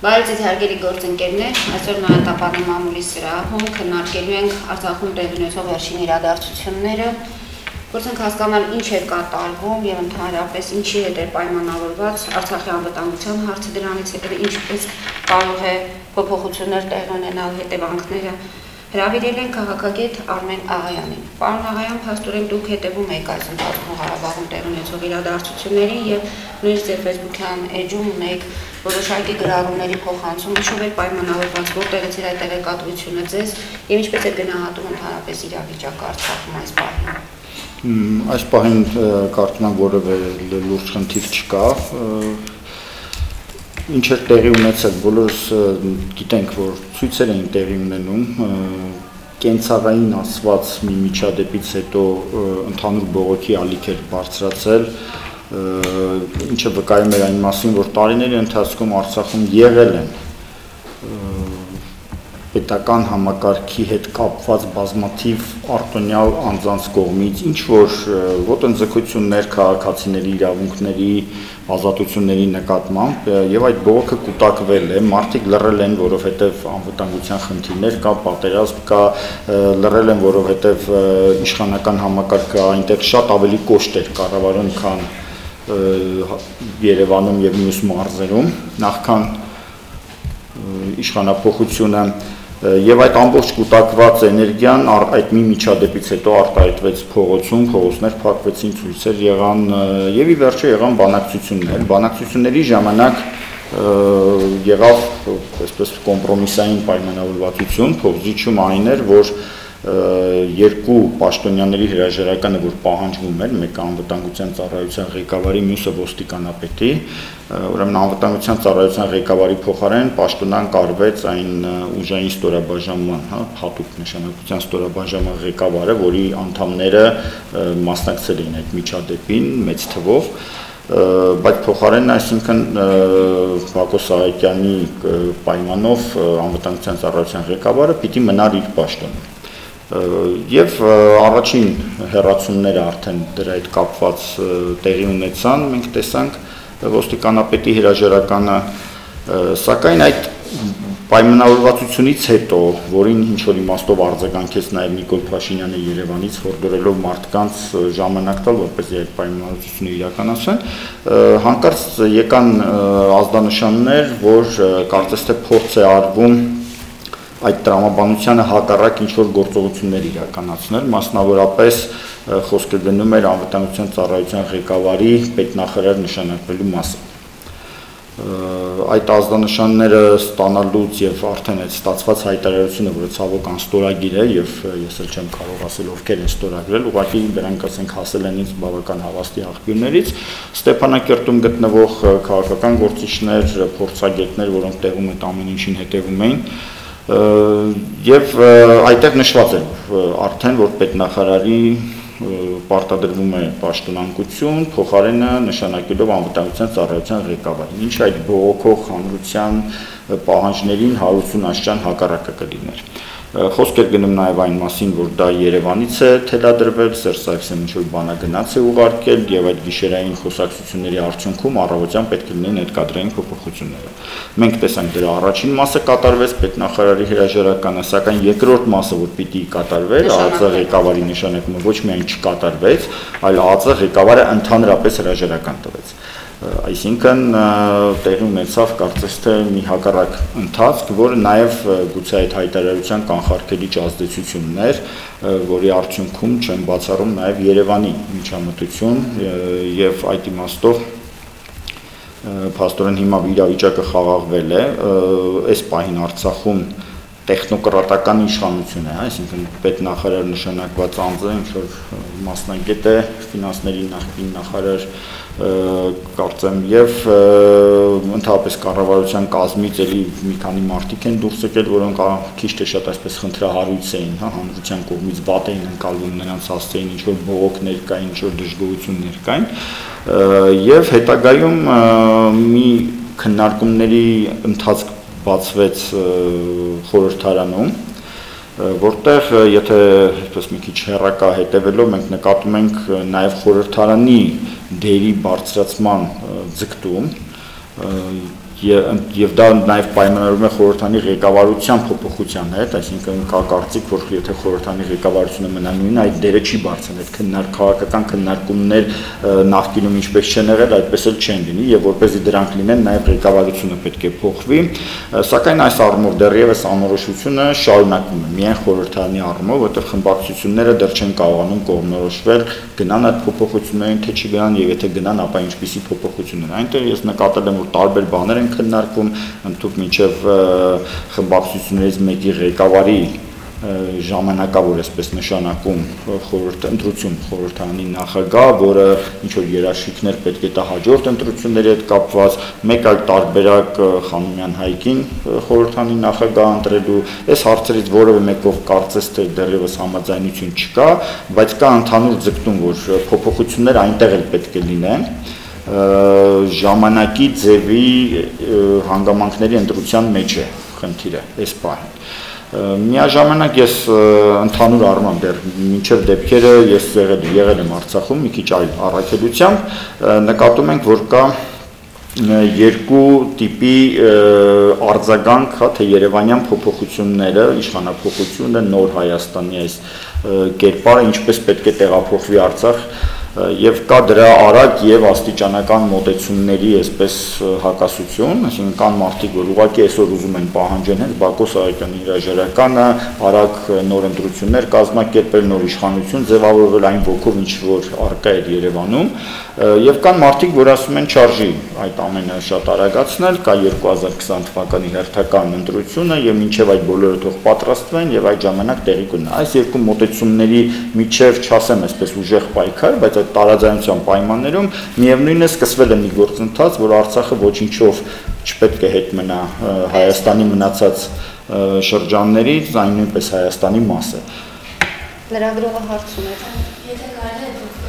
Բարև հարգելի գործընկերներ, այսօր Նոյյան Տապանի մամուլի սրահում քննարկելու ենք Արցախում տեղի ունեցող վերջին իրադարձությունները, փորձենք հասկանալ ինչ է կատարվում եւ ընդհանրապես ինչի հետ է պայմանավորված Արցախի անվտանգության հարցը, դրանից հետո ինչպես կարող է փոփոխություններ տեղի ունենալ, հետևանքները հրավիրել են քաղաքագետ Արմեն Աղայանին։ Պարոն Աղայան, փաստորեն դուք հետևում եք այս ընթացքում Ղարաբաղում տեղի ունեցող իրադարձություններին եւ նույնիսկ ձեր Facebook-յան էջում ունեք որոշակի գրառումների փոխանցում, ինչով է պայմանավորված, որտեղից է այդ տեղեկատվությունը ձեզ եւ ինչպես է գնահատում ընդհանրապես իրավիճակը Արցախում այս պահին։ Այս պահին կարծում եմ որևէ լուրջ խնդիր չկա։ Ինչ է տեղի ունեցել, բոլորս գիտենք, որ ցույցեր էին տեղի ունենում, կենցաղային ասված մի միջադեպից հետո ընդհանուր բողոքի ալիք էր բարձրացել, ինչը վկայում էր այն մասին, որ տարիների ընթացքում Արցախում եղել են պետական համակարգի հետ կապված բազմաթիվ արտոնյալ անձանց կողմից, ինչ որ ոտնձգություններ քաղաքացիների իրավունքների, ազատությունների նկատմամբ եւ այդ բողոքը կուտակվել է, մարդիկ լռել են, որովհետեւ անվտանգության խնդիրներ կա, պատերազմ կա, լռել են, որովհետեւ իշխանական համակարգը այնտեղ շատ ավելի կոշտ էր կառավարում, քան Երևանում եւ մյուս մարզերում, նախքան իշխանափոխությունը Եվ այդ ամբողջ կուտակված էներգիան այդ մի միջադեպից հետո արտահայտվեց փողոցում, փողոցներ փակվեցին, ցույցեր եղան եւ ի վերջո եղան բանակցություններ։ Բանակցությունների ժամանակ եղավ այսպես կոմպրոմիսային պայմանավորվածություն, փոխզիջում այն էր, որ երկու պաշտոնյաների հրաժարականը, որ պահանջվում էր, մեկը անվտանգության ծառայության ղեկավարի, մյուսը ոստիկանապետի, ուրեմն անվտանգության ծառայության ղեկավարի փոխարեն պաշտոնանկ արվեց այն ուժային ստորաբաժանման, հատուկ նշանակության ստորաբաժանման ղեկավարը, որի անդամները մասնակցել էին այդ միջադեպին մեծ թվով, բայց փոխարենն այսինքն Վակոս Սահակյանի պայմանով անվտանգության ծառայության ղեկավարը պիտի մնար իր պաշտոնում։ Եվ առաջին հեռացումները արդեն դրա հետ կապված տեղի ունեցան, մենք տեսանք ոստիկանապետի հրաժարականը, սակայն այդ պայմանավորվածությունից հետո, որին ինչ-որ իմաստով արձագանքեց նաև Նիկոլ Փաշինյանը Երևանից, հորդորելով մարդկանց ժամանակ տալ, որպեսզի այդ պայմանավորվածությունը իրականացվեն, հանկարծ եկան ազդանշաններ, որ կարծես թե փորձ է արվում այդ տրամաբանությանը հակառակ ինչ-որ գործողություններ իրականացնել, մասնավորապես խոսքը գնում էր անվտանգության ծառայության ղեկավարի պետնախարար նշանակվելու մասին։ Այդ ազդանշանները ստանալուց եւ արդեն այդ ստացված հայտարարությունը, որը ցավոք անստորագիր է եւ ես էլ չեմ կարող ասել ովքեր են ստորագրել, ուղղակի դրանք ասենք հասել են ինձ բավական հավաստի աղբյուրներից, Ստեփանակերտում գտնվող քաղաքական գործիչներ, փորձագետներ, որոնք տեղում այդ ամեն ինչին հետևում էին, Եվ այդտեղ նշված է արդեն, որ պետնախարարի պարտադրվում է պաշտոնանկություն, փոխարենը նշանակելով անվտանգության ծառայության ղեկավարին, ինչ այդ բողոքող հանրության պահանջներին հարություն աշճան հակառակը կլիներ։ Խոսք էր գնում նաև այն մասին, որ դա Երևանից է թելադրվել, Սերժ Սարգսյանը ինչ-որ բանագնաց է ուղարկել եւ այդ գիշերային խոսակցությունների արդյունքում առավոտյան պետք է լինեն ներկադրային փոփոխությունները։ Մենք տեսանք դրա առաջին մասը կատարվեց պետնախարարի հրաժարականը, սակայն երկրորդ մասը, որ պիտի կատարվեր, ԱԱԾ ղեկավարի նշանակումը ոչ միայն չկատարվեց, այլ ԱԱԾ ղեկավարը ընդհանրապես հրաժարական տվեց։ Այսինքն տեղի ունեցավ կարծես թե մի հակառակ ընթացք, որը նաև գուցե այդ հայտարարության կանխարգելիչ ազդեցություններ, որի արդյունքում չեն բացառում նաև Երևանի միջամտություն եւ այդ իմաստով փաստորեն հիմա իրավիճակը խաղաղվել է, այս պահին Արցախում տեխնոկրատական իշխանություն է, այսինքն պետնախարար նշանակված անձը, ինչ որ մասնագետ է, ֆինանսների նախկին նախարար կարծեմ եւ ընդհանրապես կառավարության կազմից էլի մի քանի մարդիկ են դուրս եկել, որոնք քիչ թե շատ այսպես խնդրահարույց էին, հանրության կողմից վատ էին ընկալվում, նրանց հասցեին ինչ որ բողոքներ կային, ինչ որ դժգոհություններ կային եւ հետագայում մի քննարկումների ընթացք բացվեց խորհրդարանում, որտեղ եթե այսպես մի քիչ հեռակա հետևելով մենք նկատում ենք նաև խորհրդարանի դերի բարձրացման ձգտում եւ դա նաեւ պայմանավորվում է խորհրդանի ղեկավարության փոփոխության հետ, այսինքն կա կարծիք, որ եթե խորհրդանի ղեկավարությունը մնա նույնը, այդ դերը չի բարձրացել, այդ քաղաքական քննարկումներ նախկինում ինչպես չեն եղել, այդպես էլ չեն լինի եւ որպեսզի դրանք լինեն, նաեւ ղեկավարությունը պետք է փոխվի, սակայն այս առումով դեռևս անորոշությունը շարունակվում է միայն խորհրդանի առումով, որտեղ խմբակցությունները դեռ չեն կարողանում կողմնորոշվել գնան այդ փոփոխություններին, թե չգնան եւ եթե գնան, ապա ինչպիսի փոփոխություններ։ Այնտեղ ես նկատել եմ, որ տարբեր բաներ են քննարկվում, ընդհանուր մինչև խմբակցություններից մեկի ղեկավարի ժամանակավոր այսպես նշանակում ընտրություն խորհրդանի նախագահ, որը ինչ որ երաշխիքներ պետք է տա հաջորդ ընտրությունների հետ կապված, մեկ այլ տարբերակ Խանոմյան Հայկին խորհրդանի նախագահ ընտրելու, այս հարցերից որևէ մեկով կարծես թե դեռևս համաձայնություն չկա, բայց կա ընդհանուր ձգտում, որ փոփոխություններ այնտեղ էլ պետք է լինեն, ժամանակի ձևի հանգամանքների ընտրության մեջ է խնդիրը, այս պահին։ Միաժամանակ ես ընդհանուր առմամբ դեռ մինչև դեպքերը ես եղել եմ Արցախում մի քիչ այլ առաքելությամբ, նկատում ենք, որ կա երկու տիպի արձագանք, թե երևանյան փոփոխությունները, իշխանափոխությունը, նոր Հայաստանի այս կերպարը ինչպես պետք է տեղափոխվի Արցախ եւ կա դրա արագ եւ աստիճանական մոտեցումների այսպես հակասություն, այսինքն կան մարդիկ, որ ուղղակի այսօր ուզում են պահանջեն հենց Բակոս Սահակյանի հրաժարականը, արագ նոր ընտրություններ կազմակերպել, նոր իշխանություն ձևավորվել այն ոգով, ինչ որ առկա էր Երևանում, եւ կան մարդիկ, որ ասում են չարժի այդ ամենը շատ արագացնել, կա 2020 թվականի հերթական ընտրությունը եւ մինչեւ այդ բոլորը թող պատրաստվեն եւ այդ ժամանակ տեղի կունենա։ Այս երկու մոտեցումների միջև չասեմ այսպես ուժեղ պայքար, բայց այդ տարաձայնության պայմաններում միևնույնն է սկսվել է մի գործընթաց, որ Արցախը ոչինչով չպետք է հետ մնա Հայաստանի մնացած շրջաններից, այն նույնպես Հայաստանի մաս է։ Լրագրողը հարց ուներ։ Եթե կարելի է դուք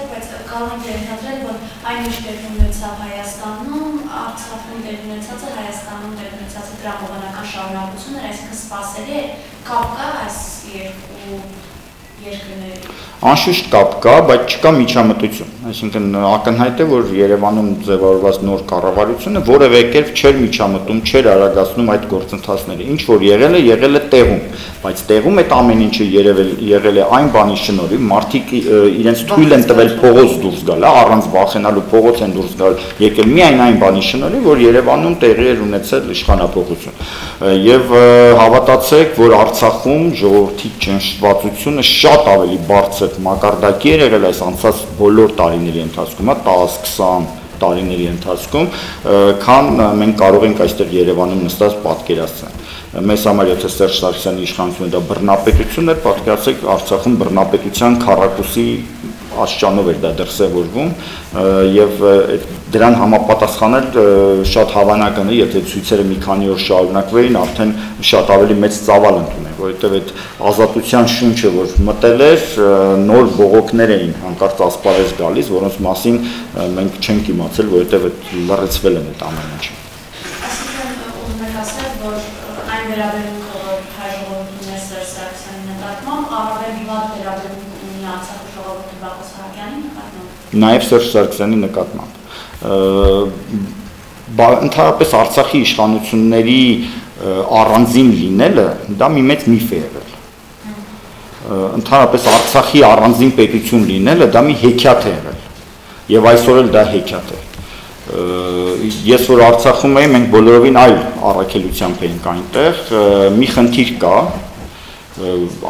բայց կարող եք ենթադրել, որ այն ինչ տեղի ունեցավ Հայաստանում, Արցախում տեղի ունեցածը, Հայաստանում տեղի ունեցածը դրա բովանական շարունակությունն էր, այսինքն սպասելի է կապ կա այս երկու երկրների։ Անշուշտ կապ կա, բայց չկա միջամտություն, այսինքն ակնհայտ է, որ Երևանում ձևավորված նոր կառավարությունը որևէ կերպ չէր միջամտում, չէր արագացնում այդ գործընթացները, ինչ որ եղել է տեղում, բայց տեղում այդ ամեն ինչը եղել է այն բանի շնորհիվ, մարդիկ իրենց թույլ են տվել փողոց դուրս գալ, առանց վախենալու փողոց են դուրս գալ, եկել միայն այն բանի շնորհիվ, որ Երևանում տեղի էր ունեցել իշխանափոխություն, եւ հավատացեք, որ Արցախում ժողովրդի ճնշվածությունը շատ ավելի բարձր մակարդակի էր եղել այս անցած բոլոր տարիների ընթացքում, 10-20 տարիների ընթացքում, քան մենք կարող ենք այստեղ Երևանում նստած պատկերացնել։ Մեզ համար եթե Սերժ Սարգսյանի իշխանությունը դա բռնապետություն էր, պատկերացրեք Արցախում բռնապետության քառակուսի աշճանով էր դա դրսևորվում եւ դրան համապատասխանել շատ հավանական է, եթե ցույցերը մի քանի օր շարունակվեին, արդեն շատ ավելի մեծ ծավալ ընդուներ, որովհետեւ այդ ազատության շունչը, որ մտել էր, նոր բողոքներ էին հանկարծ ասպարեզ գալիս, որոնց մասին մենք չենք իմացել, որովհետեւ այդ լրացվել են այդ ամեն ինչը։ Այսինքն ուզում եք ասել, որ այն վերաբերմունքը, որ հայ ժողովուրդն է Սերժ Սարգսյանի նկատմամբ, առավել վատ վերաբերմունք ունի Արցախի ժողովրդի Բակոս Սահակյանի նկատմամբ։ Նաև Սերժ Սարգսյանի նկատմամբ։ Ընդհանրապես Արցախի իշխանությունների առանձին լինելը դա մի մեծ միֆ է եղել։ Ընդհանրապես Արցախի առանձին պետություն լինելը դա մի հեքիաթ է եղել։ Եվ այսօր էլ դա հեքիաթ է։ Ես որ Արցախում եմ, մենք բոլորովին այլ առաքելությամբ ենք այնտեղ, մի խնդիր կա,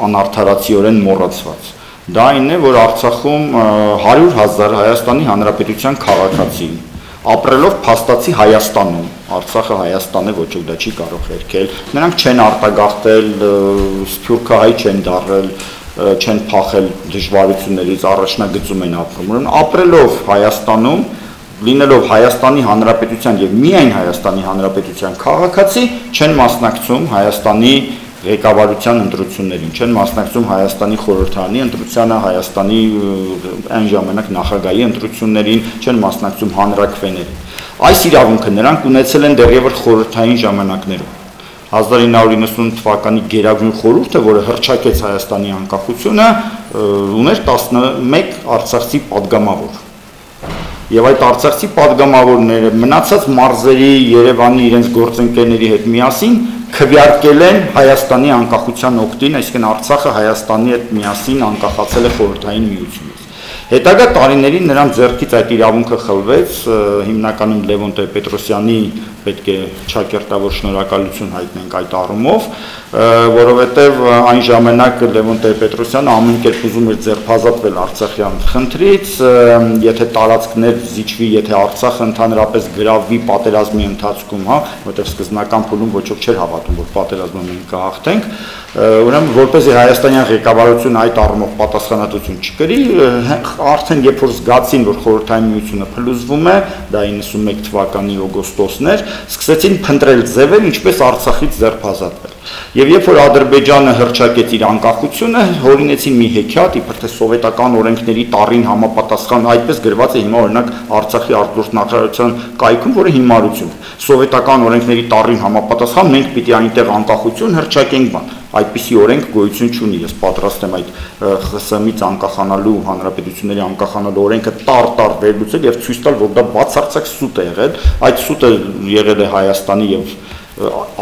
անարդարացիորեն մոռացված։ Դա այն է, որ Արցախում 100,000 Հայաստանի Հանրապետության քաղաքացի ապրելով փաստացի Հայաստանում, Արցախը Հայաստան է, ոչ ոք դա չի կարող հերքել, նրանք չեն արտագաղթել, սփյուռքահայ չեն դառել, չեն փախել դժվարություններից, առաջնագծում են ապրում, ուրեմն ապրելով Հայաստանում, լինելով Հայաստանի Հանրապետության եւ միայն Հայաստանի Հանրապետության քաղաքացի, չեն մասնակցում Հայաստանի ղեկավարության ընտրություններին, չեն մասնակցում Հայաստանի խորհրդարանի ընտրությանը, Հայաստանի այն ժամանակ նախագահի ընտրություններին, չեն մասնակցում հանրաքվեներին։ Այս իրավունքը նրանք ունեցել են դեռևս խորհրդային ժամանակներում։ 1990 թվականի Գերագույն խորհուրդը, որը հռչակեց Հայաստանի անկախությունը, ուներ 11 արցախցի պատգամավոր։ եւ այդ արցախցի падգամավորները մնացած մարզերի Երևանի իրենց գործընկերների հետ միասին քվեարկել են Հայաստանի անկախության օգտին, այսինքն Արցախը Հայաստանի հետ միասին անկախացել է խորհրդային միությունից։ Հետագա տարիներին նրանց ձեռքից այդ իրավունքը խլվեց, հիմնականում Լևոն Տեր-Պետրոսյանի պետք է չակերտավոր շնորհակալություն հայտնենք այդ առումով, որովհետև այն ժամանակ Լևոն Տեր-Պետրոսյանը ամեն կերպ ուզում էր ձերբազատվել Արցախյան խնդրից, եթե տարածքներ զիջվի, եթե Արցախը ընդհանրապես գրավվի պատերազմի ընթացքում, հա, որտեղ սկզբնական փուլում ոչ ոք չէր հավատում, որ պատերազմը մենք կհաղթենք, ուրեմն որպեսզի հայաստանյան ղեկավարությունը այդ առումով պատասխանատվություն չկրի, արդեն երբ որ զգացին, որ խորհրդային միությունը փլուզվում է, դա 91 թվականի օգոստոսն էր, սկսեցին փնտրել ձևեր, ինչպես Արցախից ձերբազատվել։ Եվ երբ որ Ադրբեջանը հռչակեց իր անկախությունը, հորինեցին մի հեքիաթ, իբր թե սովետական օրենքների տառին համապատասխան, այդպես գրված է հիմա օրինակ Արցախի արտգործնախարարության կայքում, որը հիմարություն է։ Սովետական օրենքների տառին համապատասխան մենք պիտի այնտեղ անկախություն հռչակենք բան։ Այդպիսի օրենք գոյություն չունի, ես պատրաստ եմ այդ ԽՍՀՄ-ից անկախանալու, հանրապետությունների անկախանալու օրենքը տար վերլուծել եւ ցույց տալ, որ դա բացարձակ սուտ է եղել, այդ սուտը եղել է Հայաստանի եւ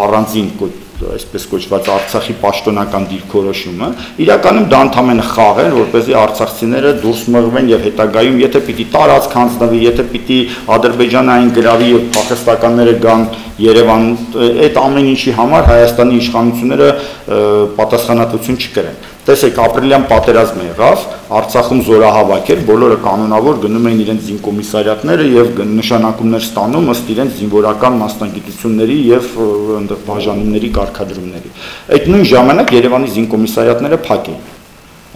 առանձին այսպես կոչված Արցախի պաշտոնական դիրքորոշումը, իրականում դա ընդհանրապես խաղ էր, որպեսզի արցախցիները դուրս մղվեն եւ հետագայում, եթե պիտի տարածք հանձնվի, եթե պիտի Ադրբեջանը այն գրավի եւ փախստականները գան Երևան, այդ ամեն ինչի համար Հայաստանի իշխանությունները պատասխանատվություն չկրեն։ Տեսեք, ապրիլյան պատերազմը եղավ, Արցախում զորահավաք էր, բոլորը կանոնավոր գնում էին իրենց զինկոմիսարիատները եւ նշանակումներ ստանում ըստ իրենց զինվորական մասնագիտությունների եւ բաժանումների կարգադրումների։ Այդ նույն ժամանակ Երևանի զինկոմիսարիատները փակ էին։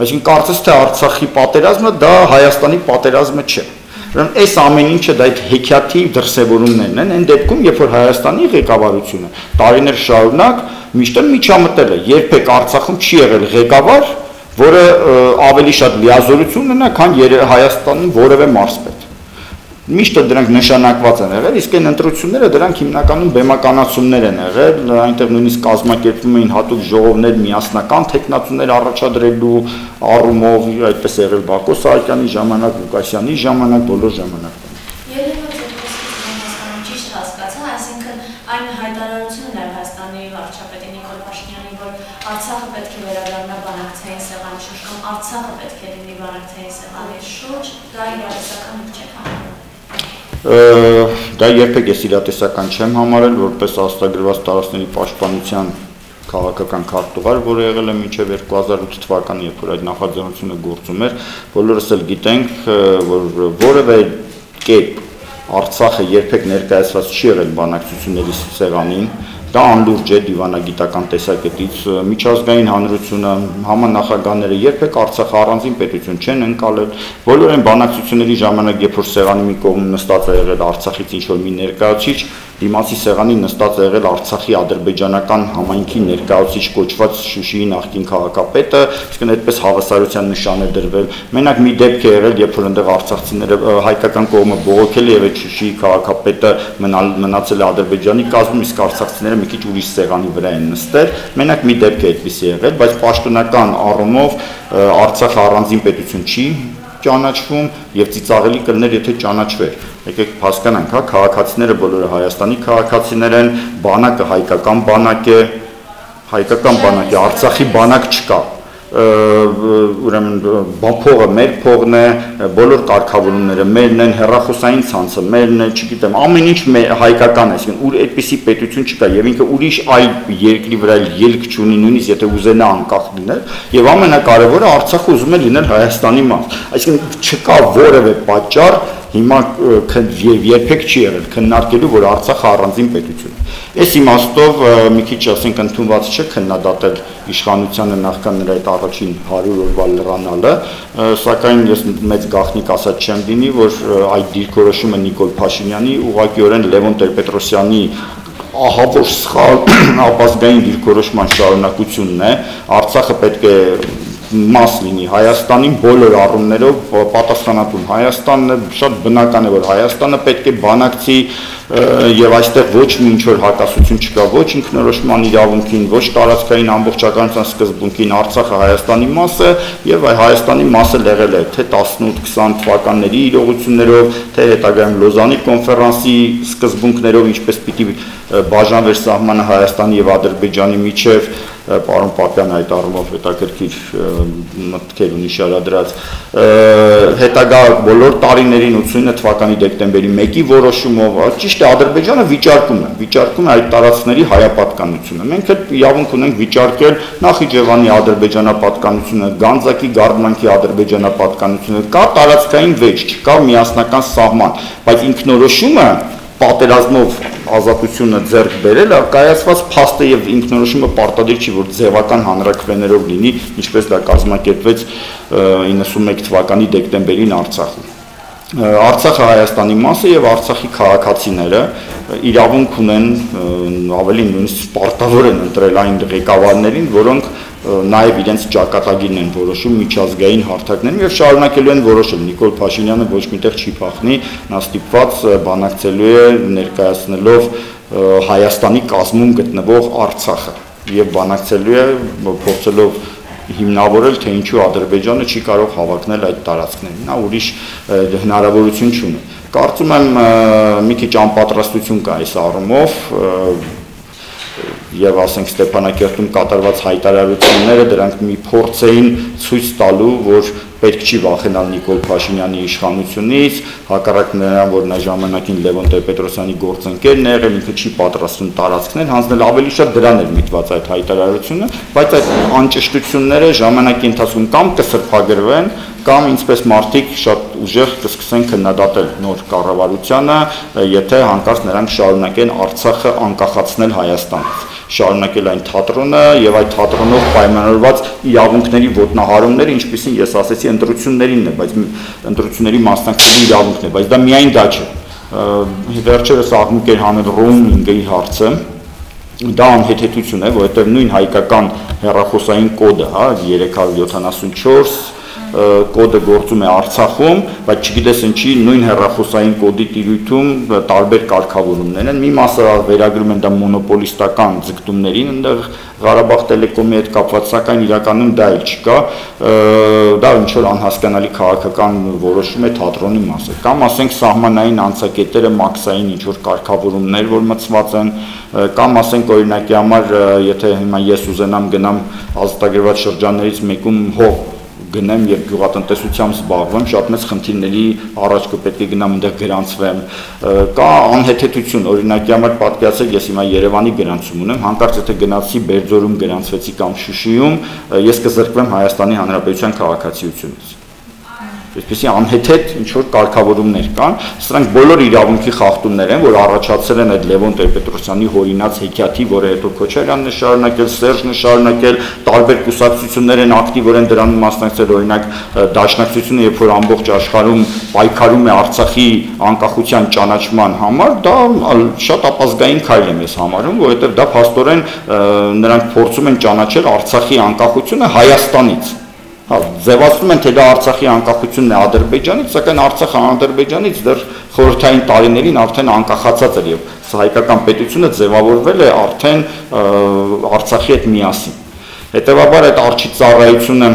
Այսինքն կարծես թե Արցախի պատերազմը դա Հայաստանի պատերազմը չէ։ Ուրեմն այս ամեն ինչը դա այդ հեքիաթի դրսևորումներն են, այն դեպքում, երբ որ Հայաստանի ղեկավարությունը տարիներ շարունակ միշտ միջամտել է, երբեք Արցախում չի եղել ղեկավար, որը ավելի շատ լիազորություն ունենա, քան Հայաստանի որևէ մարզպետ։ Միշտ դրանք նշանակված են եղել, իսկ այն ընտրությունները դրանք հիմնականում բեմականացումներ են եղել, այնտեղ նույնիսկ կազմակերպվում էին հատուկ ժողովներ միասնական թեկնածուներ առաջադրելու առումով, այդպես եղել Բակո Սահակյանի ժամանակ, Ղուկասյանի ժամանակ, բոլոր ժամանակներում։ Ճիշտ հասկացա, այսինքն այն հայտարարությունը նաև Հայաստանի վարչապետի Նիկոլ Փաշինյանի, որ Արցախը պետք է վերադառնա բանակցային սեղանի շուրջ, կամ Արցախը պետք է լինի բանակցային սեղանի շուրջ, դա իրավիճական չէ։ Դա երբեք ես իրատեսական չեմ համարել, որպես աստագրված տարածքների պաշտպանության քաղաքական քարտուղար, որը եղել է մինչև 2008 թվականի, երբ որ այդ նախաձեռնությունը գործում էր, բոլորս էլ գիտենք, որ որևէ կերպ Արցախը երբեք ներկայացված չի եղել բանակցությունների սեղանին, դա անլուրջ է դիվանագիտական տեսակետից, միջազգային հանրությունը, համանախագահները երբեք Արցախը առանձին պետություն չեն ընկալել, բոլոր այն բանակցությունների ժամանակ, երբ որ սեղանի մի կողմում նստած է եղել Արցախից ինչ-որ մի ներկայացուցիչ, դիմացի սեղանին նստած է եղել Արցախի ադրբեջանական համայնքի ներկայացուցիչ կոչված Շուշիի նախկին քաղաքապետը, իսկ այդպես հավասարության նշան է դրվել։ Մենակ մի դեպք է եղել, երբ որ այնտեղ արցախցիները հայկական կողմը բողոքել է եւ այդ Շուշիի քաղաքապետը մնացել է Ադրբեջանի կազմում, իսկ արցախցիները մի քիչ ուրիշ սեղանի վրա են նստել։ Մենակ մի դեպք է այդպիսի եղել, բայց պաշտոնական առումով Արցախը առանձին պետություն չի ճանաչվում եւ ծիծաղելի կլներ, եթե ճանաչվեր։ Եկեք հասկանանք, հա, քաղաքացիները բոլորը Հայաստանի քաղաքացիներ են, բանակը հայկական բանակ է, Արցախի բանակ չկա։ Ուրեմն փողը մեր փողն է, բոլոր կարգավորումները մերն են, հեռախոսային ցանցը մերն է, չգիտեմ, ամեն ինչ հայկական է, այսինքն ուր այդպիսի պետություն չկա եւ ինքը ուրիշ այլ երկրի վրա ելք չունի, նույնիսկ եթե ուզենա անկախ լինել, եւ ամենակարևորը Արցախը ուզում է լինել Հայաստանի մաս, այսինքն չկա որևէ պատճառ հիմա երբեք չի եղել քննարկելու, որ Արցախը առանձին պետություն է։ Այս իմաստով մի քիչ ասենք ընդունված չէ քննադատել իշխանությանը նախքան նրա այդ առաջին 100 օրվա լրանալը, սակայն ես մեծ գաղտնիք ասած չեմ լինի, որ այդ դիրքորոշումը Նիկոլ Փաշինյանի ուղղակիորեն Լևոն Տեր-Պետրոսյանի ահավոր սխալ ապազգային դիրքորոշման շարունակությունն է, Արցախը պետք է մաս լինի Հայաստանին բոլոր առումներով պատասխանատուն Հայաստանն է, շատ բնական է, որ Հայաստանը պետք է բանակցի եւ այստեղ ոչ մի ինչ որ հակասություն չկա, ոչ ինքնորոշման իրավունքին, ոչ տարածքային ամբողջականության սկզբունքին, Արցախը Հայաստանի մաս է եւ Հայաստանի մասը եղել է թե 18-20 թվականների իրողություններով, թե հետագայում Լոզանի կոնֆերանսի սկզբունքներով, ինչպես պիտի բաժանվեր սահմանը Հայաստանի եւ Ադրբեջանի միջև, պարոն Պապյանը այդ առումով հետաքրքիր մտքեր ունի շարադրած, հետագա բոլոր տարիներին 89 թվականի դեկտեմբերի 1-ի որոշումով, ճիշտ է, Ադրբեջանը վիճարկում է այդ տարածքների հայապատկանությունը։ Մենք էլ իրավունք ունենք վիճարկել Նախիջևանի ադրբեջանապատկանությունը, Գանձակի Գարդմանքի ադրբեջանապատկանությունը, կա տարածքային վեճ, չկա միասնական սահման, բայց ինքնորոշումը պատերազմով ազատությունը ձեռք բերել, կայացված փաստ է եւ ինքնորոշումը պարտադիր չի, որ ձևական հանրաքվեներով լինի, ինչպես դա կազմակերպվեց 91 թվականի դեկտեմբերին Արցախում։ Արցախը Հայաստանի մաս է եւ Արցախի քաղաքացիները իրավունք ունեն, ավելի նույնիսկ պարտավոր են ընտրել այն ղեկավարներին, որոնք նաև իրենց ճակատագիրն են որոշում միջազգային հարթակներում եւ շարունակելու են որոշել։ Նիկոլ Փաշինյանը ոչ միտեղ չի փախնի, նա ստիպված բանակցելու է ներկայացնելով Հայաստանի կազմում գտնվող Արցախը եւ բանակցելու է փորձելով հիմնավորել, թե ինչու Ադրբեջանը չի կարող հավակնել այդ տարածքներին։ Նա ուրիշ հնարավորություն չունի։ Կարծում եմ մի քիչ անպատրաստություն կա այս առումով եւ ասենք Ստեփանակերտում կատարված հայտարարությունները դրանք մի փորձ էին ցույց տալու, որ պետք չի վախենալ Նիկոլ Փաշինյանի իշխանությունից, հակառակ նրան, որ նա ժամանակին Լևոն Տեր-Պետրոսյանի գործընկերն է եղել, ինքը չի պատրաստվում տարածքներ հանձնել, ավելի շատ դրան էր միտված այդ հայտարարությունը, բայց այդ անճշտությունները ժամանակի ընթացքում կամ կսրբագրվեն, կամ ինչպես մարդիկ շատ ուժեղ կսկսեն քննադատել նոր կառավարությանը, եթե հանկարծ նրանք շարունակեն Արցախը անկախացնել Հայաստանից, շարունակել այն թատրոնը եւ այդ թատրոնով պայմանավորված իրավունքների ոտնահարումները, ինչպեսին ես ասեցի, ընտրություններինն է, բայց ընտրությունների մասնակցելու իրավունքն է, բայց դա միայն դա չէ։ Վերջերս աղմուկ էր հանել ռոումինգի հարցը, դա անհեթեթություն է, որովհետեւ նույն հայկական հեռախոսային կոդը, 374 կոդը գործում է Արցախում, բայց չգիտես ինչի նույն հեռախոսային կոդի տիրույթում տարբեր կարգավորումներ են։ Մի մասը վերագրում են դա մոնոպոլիստական ձգտումներին, այնտեղ Ղարաբաղ տելեկոմի հետ կապված, սակայն իրականում դա էլ չկա, դա ինչ որ անհասկանալի քաղաքական որոշում է թատրոնի մասը։ Կամ ասենք սահմանային անցակետերը մաքսային ինչ որ կարգավորումներ, որ մտցված են, կամ ասենք օրինակի համար, եթե հիմա ես ուզենամ գնամ ազատագրված շրջաններից մեկում հող գնեմ եւ գյուղատնտեսությամբ զբաղվեմ, շատ մեծ խնդիրների առաջ կպետք է գնամ այնտեղ գրանցվեմ, կա անհեթեթություն, օրինակի համար պատկերացրեք, ես հիմա Երևանի գրանցում ունեմ, հանկարծ եթե գնացի Բերձորում գրանցվեցի կամ Շուշիում, ես կզրկվեմ Հայաստանի Հանրապետության քաղաքացիությունից։ Այսպեսի անհեթեթ ինչ որ կարգավորումներ կան, սրանք բոլոր իրավունքի խախտումներ են, որ առաջացել են այդ Լևոն Տեր-Պետրոսյանի հորինած հեքիաթի, որը հետո Քոչարյանն է շարունակել, Սերժն է շարունակել, տարբեր կուսակցություններ են ակտիվորեն դրանում մասնակցել, օրինակ Դաշնակցությունը, երբ որ ամբողջ աշխարհում պայքարում է Արցախի անկախության ճանաչման համար, դա շատ ապազգային քայլ է մեզ համարում, որովհետև դա փաստորեն նրանք փորձում են ճանաչել Արցախի անկախությունը Հայաստանից։ Ձևացնում են, թե դա Արցախի անկախությունն է Ադրբեջանից, սակայն Արցախը Ադրբեջանից դեռ խորհրդային տարիներին արդեն անկախացած էր եւ հայկական պետությունը ձևավորվել է արդեն Արցախի հետ միասին։ Հետևաբար այդ արչի ծառայությունը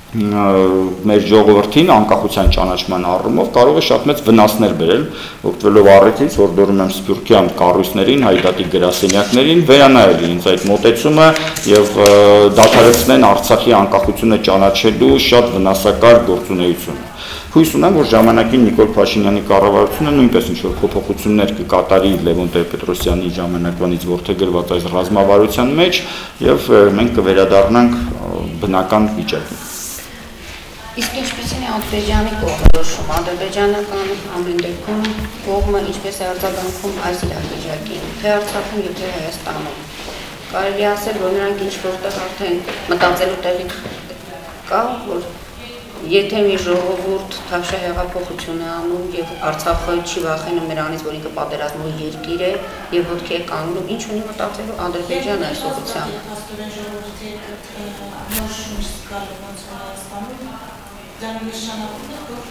մեր ժողովրդին անկախության ճանաչման առումով կարող է շատ մեծ վնասներ բերել, օգտվելով առիթից, որ դորում եմ սփյուռքյան կառույցներին, հայդատի գրասենյակներին, վերանայել իրենց այդ մոտեցումը եւ դադարեցնեն Արցախի անկախությունը ճանաչելու շատ վնասակար գործունեությունը։ Հույս ունեմ, որ ժամանակին Նիկոլ Փաշինյանի կառավարությունը նույնպես ինչ-որ փոփոխություններ կկատարի Լևոն Տեր-Պետրոսյանի ժամանակվանից որդեգրված այս ռազմավարության մեջ եւ մենք կվերադառնանք բնական վիճակին։ Իսկ ինչպեսին է Ադրբեջանի կողմնորոշումը, ադրբեջանական ամեն դեպքում կողմը ինչպես է արձագանքում այս իրավիճակին, թե Արցախում եւ թե Հայաստանում։ Կարելի է ասել, որ նրանք ինչ որտեղ արդեն մտածելու տեղի կա, որ Եթե մի ժողովուրդ թավշյա հեղափոխություն է անում եւ Արցախը չի վախենում նրանից, որ ինքը պատերազմող երկիր է եւ ոտքի է կանգնում, ինչ ունի մտածելու Ադրբեջանը այս ուղղությամբ։ Աստորեն ժողովրդի նոր շունչ զգալու ոնց է Հայաստանում, դա նշանակում է, որ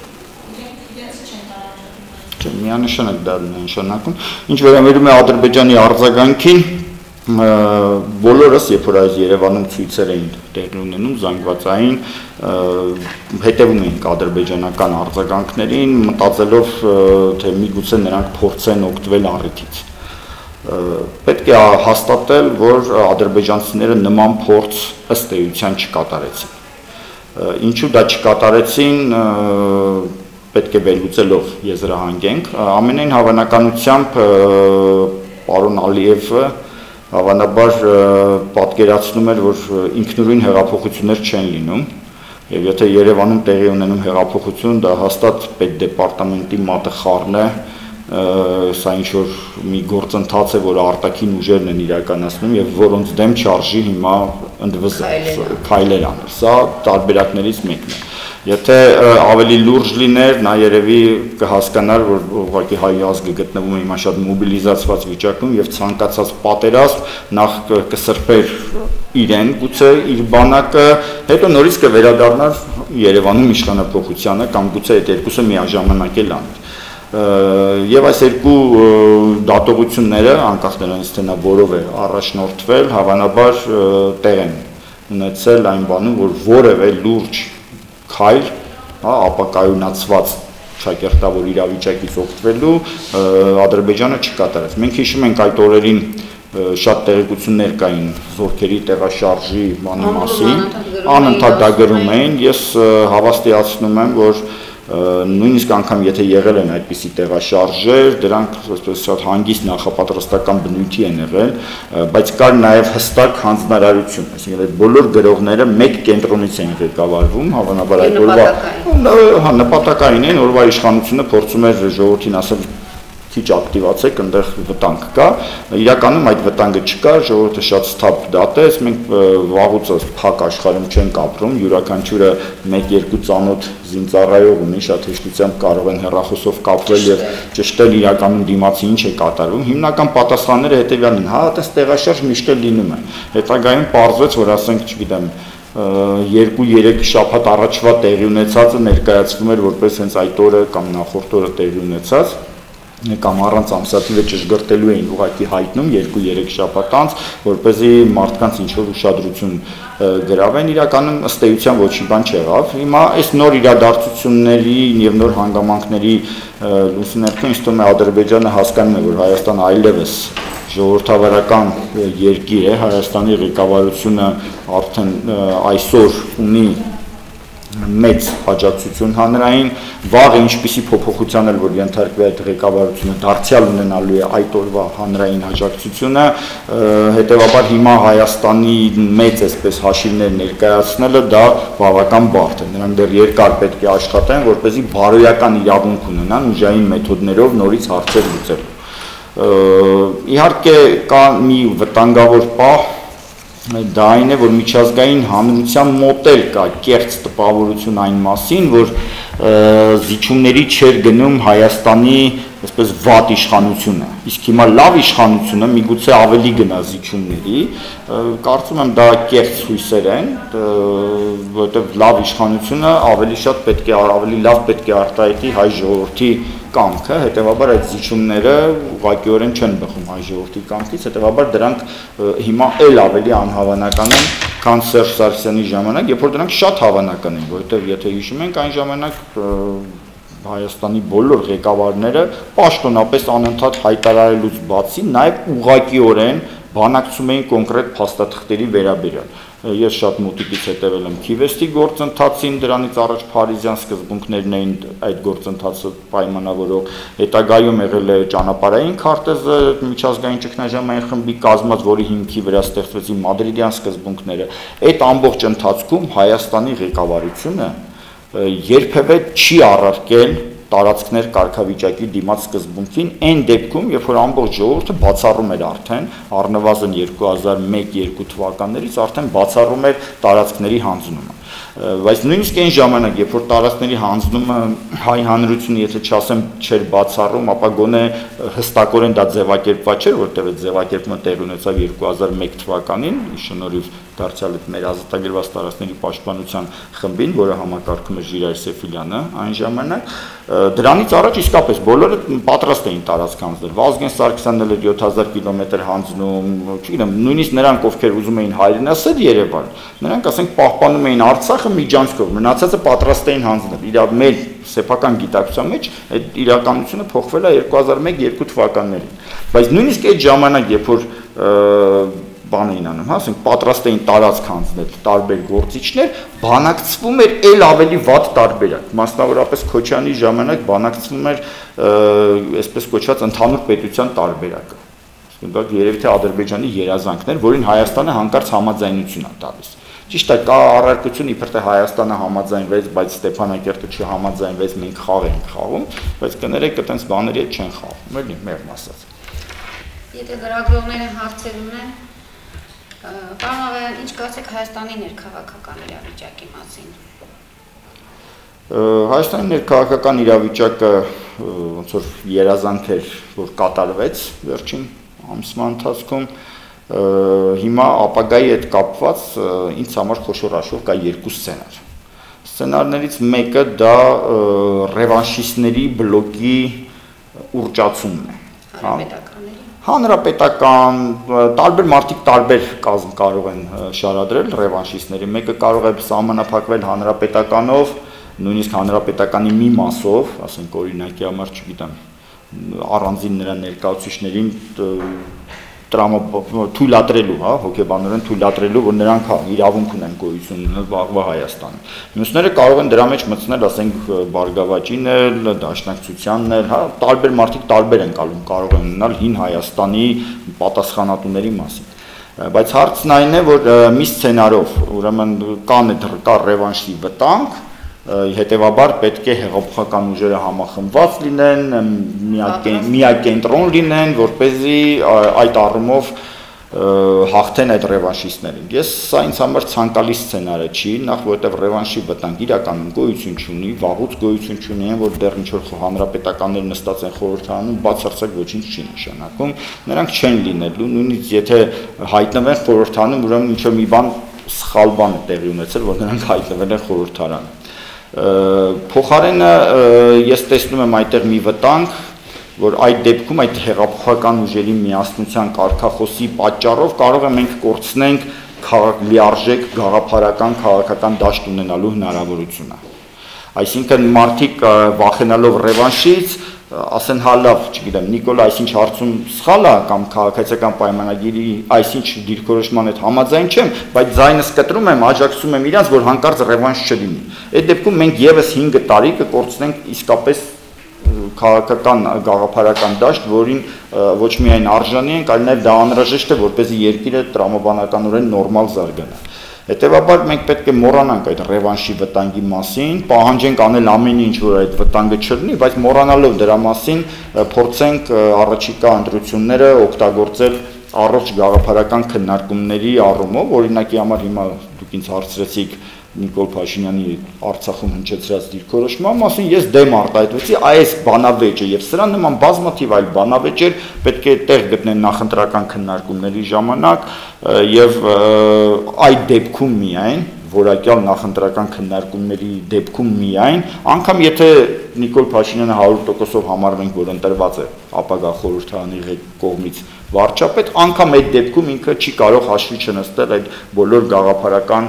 իրենց չեն տարածում։ Միանշանակ դա նշանակում։ Ինչ վերաբերում է Ադրբեջանի արձագանքին, բոլորս, երբ որ այս Երևանում ցույցեր էին տեղի ունենում, զանգվածային, հետևում էինք ադրբեջանական արձագանքներին, մտածելով, թե միգուցե նրանք փորձեն օգտվել առիթից։ Պետք է հաստատել, որ ադրբեջանցիները նման փորձ ըստ էության չկատարեցին։ Ինչու դա չկատարեցին, պետք է վերլուծելով եզրահանգենք, ամենայն հավանականությամբ պարոն Ալիևը հավանաբար պատկերացնում էր, որ ինքնուրույն հեղափոխություններ չեն լինում, եւ եթե Երևանում տեղի ունենում հեղափոխություն, դա հաստատ պետդեպարտամենտի մատը խառն է, սա ինչ-որ մի գործընթաց է, որը արտաքին ուժերն են իրականացնում եւ որոնց դեմ չարժի հիմա ընդվզել, քայլեր անել, սա տարբերակներից մեկն է։ Եթե ավելի լուրջ լիներ, նա երևի կհասկանար, որ ուղղակի հայ ազգը գտնվում է հիմա շատ մոբիլիզացված վիճակում եւ ցանկացած պատերազմ նախ կսրբեր իրեն, գուցե իր բանակը, հետո նորից կվերադառնար Երևանում իշխանափոխությանը կամ գուցե այդ երկուսը միաժամանակ էլ աներ։ Եվ այս երկու դատողությունները, անկախ նրանից թե նա որով է առաջնորդվել, հավանաբար տեղ են ունեցել այն բանում, որ որևէ լուրջ քայլ, ապակայունացված շակերտավոր իրավիճակից օգտվելու Ադրբեջանը չկատարեց։ Մենք հիշում ենք այդ օրերին շատ տեղեկություններ կային զորքերի տեղաշարժի բանի մասին, անընդհատ դա գրում էին, ես հավաստիացնում եմ, որ նույնիսկ անգամ եթե եղել են այդպիսի տեղաշարժեր, դրանք շատ հանգիստ նախապատրաստական բնույթի են եղել, բայց կար նաև հստակ հանձնարարություն, այսինքն այդ բոլոր գրողները մեկ կենտրոնից են ղեկավարվում, հավանաբար այդ օրվա նպատակային են, օրվա իշխանությունը փորձում էր ժողովրդին ասել քիչ ակտիվացեք, այնտեղ վտանգ կա, իրականում այդ վտանգը չկա, ժողովուրդը շատ սթափ դատեց, մենք վաղուց փակ աշխարհում չենք ապրում, յուրաքանչյուրը 1-2 ծանոթ զինծառայող ունի, շատ հեշտությամբ կարող են հեռախոսով կապվել եւ ճշտել իրականում դիմացի ինչ է կատարվում։ Հիմնական պատասխանները հետեւյալն են, հա, այդպես տեղաշարժ միշտ էլ լինում է։ Հետագայում պարզվեց, որ ասենք, չգիտեմ, 2-3 շաբաթ առաջվա տեղի ունեցածը ներկայացվում էր որպես հենց այդ օրը կամ նախորդ օրը տեղի ունեցած կամ առանց ամսաթիվը ճշգրտելու էին ուղղակի հայտնում 2-3 շաբաթ անց, որպեսզի մարդկանց ինչ-որ ուշադրություն գրավեն, իրականում ըստ էության ոչինչ բան չեղավ։ Հիմա այս նոր իրադարձությունների եւ նոր հանգամանքների լույսի ներքո ինձ թվում է Ադրբեջանը հասկանում է, որ Հայաստանը այլևս ժողովրդավարական երկիր է, Հայաստանի ղեկավարությունը արդեն այսօր ունի մեծ աջակցություն հանրային, վաղը ինչպիսի փոփոխության էլ որ ենթարկվի այդ ղեկավարությունը դարձյալ ունենալու է այդ օրվա հանրային աջակցությունը, հետևաբար հիմա Հայաստանի մեծ այսպես հաշիվներ ներկայացնելը դա բավական բարդ է, նրանք դեռ երկար պետք է աշխատեն, որպեսզի բարոյական իրավունք ունենան ուժային մեթոդներով նորից հարցեր լուծել։ Իհարկե կա մի վտանգավոր պահ, դա այն է, որ միջազգային հանրության մոտ էլ կա կեղծ տպավորություն այն մասին, որ զիջումների չէր գնում Հայաստանի այսպես վատ իշխանությունը, իսկ հիմա լավ իշխանությունը միգուցե ավելի գնա զիջումների, կարծում եմ դա կեղծ հույսեր են, որովհետև լավ իշխանությունը ավելի շատ պետք է ավելի լավ պետք է արտահայտի հայ ժողովրդի կամքը, հետևաբար այդ զիջումները ուղղակիորեն չեն բխում հայ ժողովրդի կամքից, հետևաբար դրանք հիմա էլ ավելի անհավանական են, քան Սերժ Սարգսյանի ժամանակ, երբ որ դրանք շատ հավանական են, որովհետև եթե հիշում ենք այն ժամանակ Հայաստանի բոլոր ղեկավարները պաշտոնապես անընդհատ հայտարարելուց բացի նաև ուղղակիորեն բանակցում էին կոնկրետ փաստաթղթերի վերաբերյալ։ Ես շատ մոտիկից հետևել եմ Քիվեստի գործընթացին, դրանից առաջ փարիզյան սկզբունքներն էին այդ գործընթացը պայմանավորող, հետագայում եղել է ճանապարհային քարտեզը, միջազգային ճգնաժամային խմբի կազմած, որի հիմքի վրա ստեղծվեցին մադրիդյան սկզբունքները։ Այդ ամբողջ ընթացքում Հայաստանի ղեկավարությունը երբևէ չի առարկել տարածքներ կարգավիճակի դիմաց սկզբունքին այն դեպքում, երբ որ ամբողջ ժողովուրդը բացառում էր արդեն առնվազն 2001-2 թվականներից արդեն բացառում էր տարածքների հանձնումը։ Բայց նույնիսկ այն ժամանակ, երբ որ տարածքների հանձնումը հայ հանրությունը, եթե չասեմ, չէր բացառում, ապա գոնե հստակորեն դա ձևակերպված չէր, որտեղ այդ ձևակերպումը տեղի ունեցավ 2001 թվականին, շնորհիվ դարձյալ այդ մեր ազատագրված տարածքների պաշտպանության խմբին, որը համակարգում էր Ժիրայր Սեֆիլյանը այն ժամանակ, դրանից առաջ իսկապես բոլորը պատրաստ էին տարածք հանձնել։ Վազգեն Սարգսյանն էլ 7000 կիլոմետր հանձնում, չգիտեմ, նույնիսկ նրանք, ովքեր ուզում էին հայրենասեր Երևան, նրանք ասենք պահպանում էին Արցախը միջանցքով, մնացածը պատրաստ էին հանձնել։ Իրա մեր սեփական գիտակցության մեջ այդ իրականությունը փոխվել է 2001-2 թվականներին։ Բայց նույնիսկ այդ ժամանակ, երբ որ բան էին անում, հա, ասենք պատրաստ էին տարածք հանձնել տարբեր գործիչներ, բանակցվում էր էլ ավելի վատ տարբերակ։ Մասնավորապես Քոչյանի ժամանակ բանակցվում էր այսպես կոչված ընդհանուր պետության տարբերակը։ Դա երևի թե Ադրբեջանի երազանքն էր, որին Հայաստանը հանկարծ համաձայնություն է տալիս։ Ճիշտ է, կա առարկություն, իբր թե Հայաստանը համաձայնվեց, բայց Ստեփանակերտը չհամաձայնվեց, մենք խաղ ենք խաղում, բայց կներեք այդպես բաների հետ չեն խաղում, էլի մեղմ ասած։ Եթե լրագրողները հարցեր ունեն, պարոն Աղայան, ինչ կասեք Հայաստանի ներքաղաքական իրավիճակի մասին։ Հայաստանի ներքաղաքական իրավիճակը ոնց որ երազանք էր, որ կատարվեց վերջին ամսվա ընթացքում, հիմա ապագայի հետ կապված ինձ համար խոշոր հաշվով կա երկու սցենար։ Սցենարներից մեկը դա ռևանշիստների բլոկի ուռճացումն է։ Հանրապետական, տարբեր մարդիկ տարբեր կազմ կարող են շարադրել ռևանշիստների, մեկը կարող է սահմանափակվել հանրապետականով, նույնիսկ հանրապետականի մի մասով, ասենք օրինակի համար, չգիտեմ, առանձին նրա ներկայացուցիչներին թույլատրելու, հա, հոգեբանորեն թույլատրելու, որ նրանք իրավունք ունեն գոյություն ունենալ վաղվա Հայաստանում։ Մյուսները կարող են դրա մեջ մտցնել, ասենք, Բարգավաճին էլ, Դաշնակցությանն էլ, հա, տարբեր մարդիկ տարբեր են կարող են ունենալ հին Հայաստանի պատասխանատուների մասին։ Բայց հարցն այն է, որ մի սցենարով, ուրեմն կա ռևանշի վտանգ, հետևաբար պետք է հեղափոխական ուժերը համախմբված լինեն, միակենտրոն լինեն, որպեսզի այդ առումով հաղթեն այդ ռևանշիստներին։ Ես սա ինձ համար ցանկալի սցենարը չի, նախ որովհետև ռևանշի վտանգ իրականում գոյություն չունի, վաղուց գոյություն չունի, որ դեռ ինչ որ հանրապետականներ նստած են խորհրդարանում, բացարձակ ոչինչ չի նշանակում, նրանք չեն լինելու, նույնիսկ եթե հայտնվեն խորհրդարանում, ուրեմն ինչ որ մի բան սխալ բան է տեղի ունեցել, որ նրանք հայտնվել են խորհրդարանում։ Փոխարենը ես տեսնում եմ այդտեղ մի վտանգ, որ այդ դեպքում այդ հեղափոխական ուժերի միասնության կարգախոսի պատճառով կարող է մենք կորցնենք լիարժեք գաղափարական քաղաքական դաշտ ունենալու հնարավորությունը։ Այսինքն մարդիկ վախենալով ռևանշից ասեն հա լավ, չգիտեմ, Նիկոլ այսինչ հարցում սխալ է կամ քաղաքացիական պայմանագիրի այսինչ դիրքորոշման հետ համաձայն չեմ, բայց ձայնս կտրում եմ, աջակցում եմ իրանց, որ հանկարծ ռևանշ չլինի։ Այդ դեպքում մենք եւս 5 տարի կկորցնենք իսկապես քաղաքական գաղափարական դաշտ, որին ոչ միայն արժանի ենք, այլ նաեւ դա անհրաժեշտ է, որպեսզի երկիրը տրամաբանականորեն նորմալ զարգանա։ Հետևաբար մենք պետք է մոռանանք այդ ռևանշի վտանգի մասին, պահանջենք անել ամեն ինչ, որ այդ վտանգը չլինի, բայց մոռանալով դրա մասին փորձենք առաջիկա ընտրությունները օգտագործել առողջ գաղափարական քննարկումների առումով, օրինակի համար հիմա դուք ինձ հարցրեցիք Նիկոլ Փաշինյանի Արցախում հնչեցրած դիրքորոշման մասին, ես դեմ արտահայտվեցի այս բանավեճը եւ սրա նման բազմաթիվ այլ բանավեճեր պետք է տեղ գտնեն նախընտրական քննարկումների ժամանակ եւ այդ դեպքում միայն որակյալ նախընտրական քննարկումների դեպքում միայն, անգամ եթե Նիկոլ Փաշինյանը 100%-ով համարվենք, որ ընտրված է ապագա խորհրդարանի կողմից վարչապետ, անգամ այդ դեպքում ինքը չի կարող հաշվի չնստել այդ բոլոր գաղափարական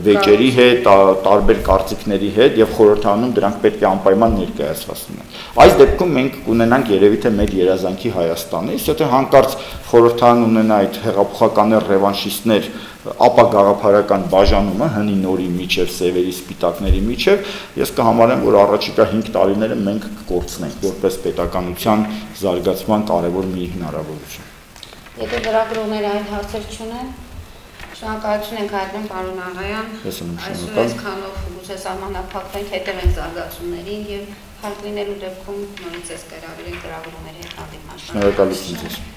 վեճերի հետ, տարբեր կարծիքների հետ եւ խորհրդարանում դրանք պետք է անպայման ներկայացված լինեն։ Այս դեպքում մենք կունենանք երևի թե մեր երազանքի Հայաստանից, եթե հանկարծ խորհրդարան ունենա այդ հեղափոխականներ ռևանշիստներ ապա գաղափարական բաժանումը հնի նորի միջև, սևերի սպիտակների միջև, ես կհամարեմ, որ առաջիկա 5 տարիները մենք կկորցնենք որպես պետականության զարգացման կարևոր մի հնարավորություն։ Եթե լրագրողները այդ հարցեր չունեն, շնորհակալություն ենք հայտնում պարոն Աղայան, այսօր այսքանով գուցե սահմանափակվենք, հետևենք զարգացումներին եւ հարկ լինելու դեպքում նորից ես կհրավիրենք լրագրողների հետ հանդիպման։ Շնորհակալություն ձեզ։